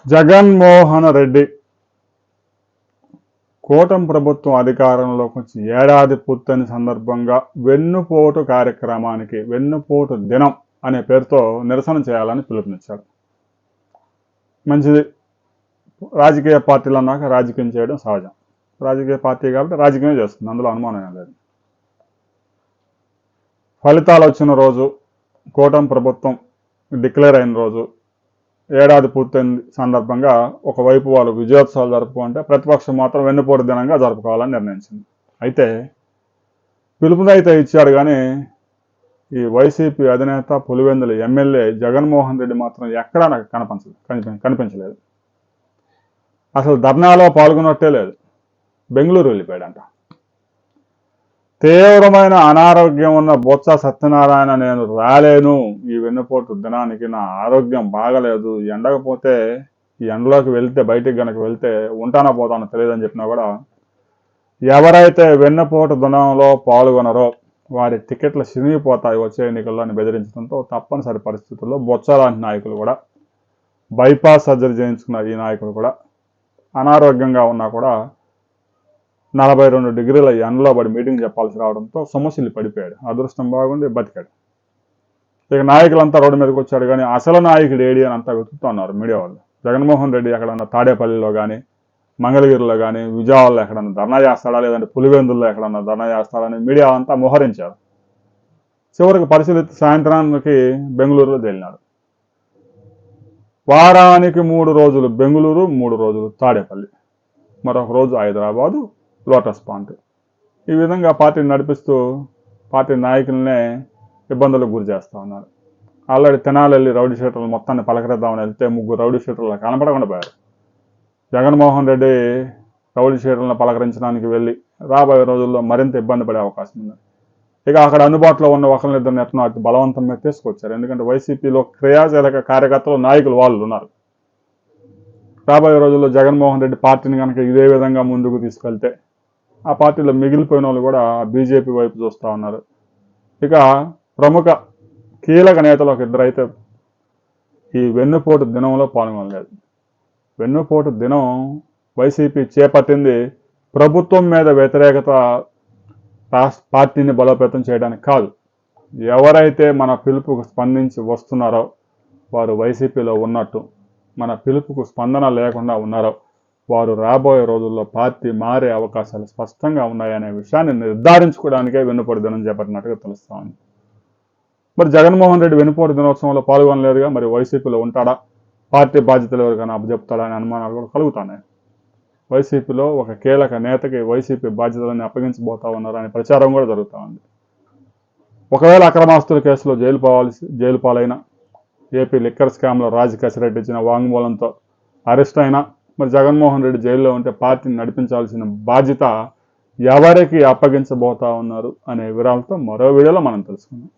జగన్మోహన్ రెడ్డి కూటమి ప్రభుత్వం అధికారంలోకి వచ్చి ఏడాది పూర్తయిన సందర్భంగా వెన్నుపోటు కార్యక్రమానికి వెన్నుపోటు దినం అనే పేరుతో నిరసన చేయాలని పిలుపునిచ్చాడు. మంచిది. రాజకీయ పార్టీలు అన్నాక రాజకీయం చేయడం సహజం. రాజకీయ పార్టీ కాబట్టి రాజకీయం చేస్తుంది, అందులో అనుమానం లేదు. ఫలితాలు వచ్చిన రోజు, కూటమి ప్రభుత్వం డిక్లేర్ అయిన రోజు, ఏడాది పూర్తయిన సందర్భంగా ఒకవైపు వాళ్ళు విజయోత్సవాలు జరుపుకుంటే ప్రతిపక్షం మాత్రం వెన్నుపోటు దినంగా జరుపుకోవాలని నిర్ణయించింది. అయితే పిలుపునైతే ఇచ్చాడు, కానీ ఈ వైసీపీ అధినేత పులివెందుల ఎమ్మెల్యే జగన్మోహన్ రెడ్డి మాత్రం ఎక్కడా నాకు కనిపించలేదు. అసలు ధర్నాలో పాల్గొన్నట్టే లేదు. బెంగళూరు వెళ్ళిపోయాడంట. తీవ్రమైన అనారోగ్యం ఉన్న బొత్స సత్యనారాయణ, నేను రాలేను ఈ వెన్నుపోటు దినానికి, నా ఆరోగ్యం బాగలేదు, ఎండకపోతే ఈ ఎండలోకి వెళ్తే, బయటికి గనక వెళ్తే ఉంటానో పోతానో తెలియదని చెప్పినా కూడా ఎవరైతే వెన్నుపోటు దినంలో పాల్గొనరో వారి టికెట్లు చినిగిపోతాయి వచ్చే ఎన్నికల్లో అని బెదిరించడంతో తప్పనిసరి పరిస్థితుల్లో బొత్స లాంటి నాయకులు కూడా, బైపాస్ సర్జరీ చేయించుకున్న ఈ నాయకులు కూడా అనారోగ్యంగా ఉన్నా కూడా 42 డిగ్రీల ఎండలో పడి మీటింగ్ చెప్పాల్సి రావడంతో సమస్యలు పడిపోయాడు. అదృష్టం బాగుండి బతికాడు. ఇక నాయకులంతా రోడ్డు మీదకి వచ్చాడు, కానీ అసలు నాయకుడు ఏడి అని అంతా వెతుకుతున్నారు మీడియా వాళ్ళు. జగన్మోహన్ రెడ్డి ఎక్కడన్నా తాడేపల్లిలో కానీ, మంగళగిరిలో కానీ, విజయవాడలో ఎక్కడన్నా ధర్నా చేస్తాడా, లేదంటే పులివెందుల్లో ఎక్కడన్నా ధర్నా చేస్తాడని మీడియా అంతా మోహరించారు. చివరికి పరిశీలిస్తే సాయంత్రానికి బెంగళూరులో తేలినాడు. వారానికి 3 రోజులు బెంగళూరు, 3 రోజులు తాడేపల్లి, మరొక రోజు హైదరాబాదు, లోటస్ పాంట్. ఈ విధంగా పార్టీని నడిపిస్తూ పార్టీ నాయకులనే ఇబ్బందులకు గురి చేస్తూ ఉన్నారు. ఆల్రెడీ తెనాలి వెళ్ళి రౌడీ షీటర్లు మొత్తాన్ని పలకరిద్దామని వెళ్తే 3 రౌడీ షీటర్లు కనపడకుండా పోయారు. జగన్మోహన్ రెడ్డి రౌడీ షీటర్లను పలకరించడానికి వెళ్ళి రాబోయే రోజుల్లో మరింత ఇబ్బంది పడే అవకాశం ఉంది. ఇక అక్కడ అందుబాటులో ఉన్న ఒకరినిద్దరిని ఎట్లా బలవంతం మీద తీసుకొచ్చారు. ఎందుకంటే వైసీపీలో క్రియాశీలక కార్యకర్తలు, నాయకులు వాళ్ళు ఉన్నారు. రాబోయే రోజుల్లో జగన్మోహన్ రెడ్డి పార్టీని కనుక ఇదే విధంగా ముందుకు తీసుకెళ్తే ఆ పార్టీలో మిగిలిపోయిన వాళ్ళు కూడా బీజేపీ వైపు చూస్తూ ఉన్నారు. ఇక ప్రముఖ కీలక నేతలు ఒక ఇద్దరు అయితే ఈ వెన్నుపోటు దినంలో పాల్గొనలేదు. వెన్నుపోటు దినం వైసీపీ చేపట్టింది ప్రభుత్వం మీద వ్యతిరేకత పార్టీని బలోపేతం చేయడానికి కాదు. ఎవరైతే మన పిలుపుకు స్పందించి వస్తున్నారో వారు వైసీపీలో ఉన్నట్టు, మన పిలుపుకు స్పందన లేకుండా ఉన్నారో వారు రాబోయే రోజుల్లో పార్టీ మారే అవకాశాలు స్పష్టంగా ఉన్నాయనే విషయాన్ని నిర్ధారించుకోవడానికే వెన్నుపోటు దినం చేపట్టినట్టుగా తెలుస్తా ఉంది. మరి జగన్మోహన్ రెడ్డి వెన్నుపోటు దినోత్సవంలో పాల్గొనలేదుగా, మరి వైసీపీలో ఉంటాడా, పార్టీ బాధ్యతలు ఎవరికైనా అప్పచెప్తాడా అనే అనుమానాలు కూడా కలుగుతున్నాయి. వైసీపీలో ఒక కీలక నేతకి వైసీపీ బాధ్యతలను అప్పగించబోతా ఉన్నారనే ప్రచారం కూడా జరుగుతూ ఉంది. ఒకవేళ అక్రమాస్తుల కేసులో జైలు పాలైన, ఏపీ లిక్కర్ స్కామ్లో రాజకేశ్వరరెడ్డి ఇచ్చిన వాంగ్మూలంతో అరెస్ట్ అయినా మరి జగన్మోహన్ రెడ్డి జైల్లో ఉంటే పార్టీని నడిపించాల్సిన బాధ్యత ఎవరికి అప్పగించబోతా ఉన్నారు అనే వివరాలతో మరో వీడియోలో మనం తెలుసుకుందాం.